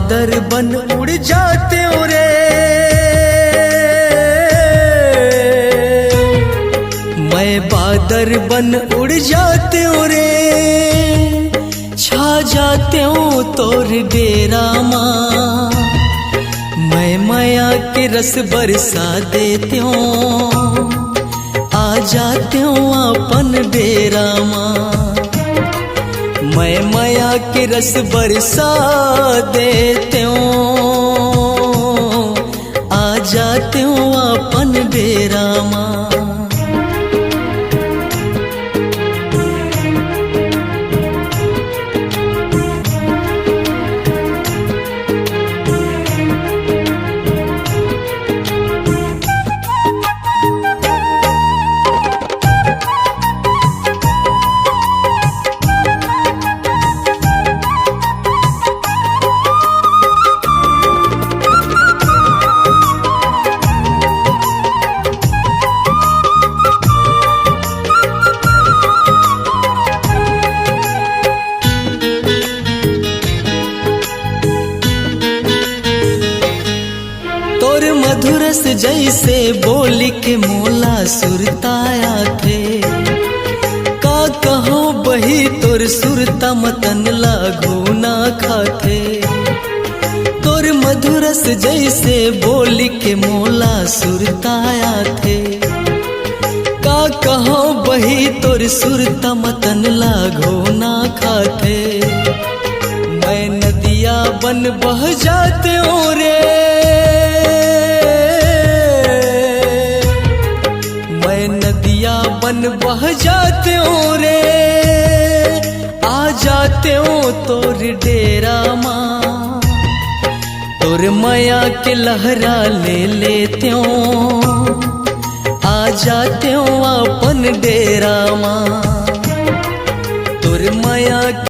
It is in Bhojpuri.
बादर बन उड़ जाते हो रे, मैं बादर बन उड़ जाते हो रे, छा जाते हो तोर डेरा माँ, मैं माया के रस बरसा देते हो, आ जाते हो अपन डेरा माँ, मैं माया के रस बरसा देते हो, आ जाते हो अपन डेरा माँ। मधुरस जैसे बोल के मोला सुरताया थे, का कहो बही तोर सुरता मतन लागू ना खाते, तोर मधुरस जैसे बोल के मोला सुरताया थे, का कहो बही तोर सुरता मतन लागू ना खाते, मैं नदिया बन बह जाते हो रे, बन बह जाते हो रे, आ जाते हो तोर डेरा माँ, तोर माया के लहरा ले लेते हो, आ जाते हो अपन डेरा माँ, तोर माया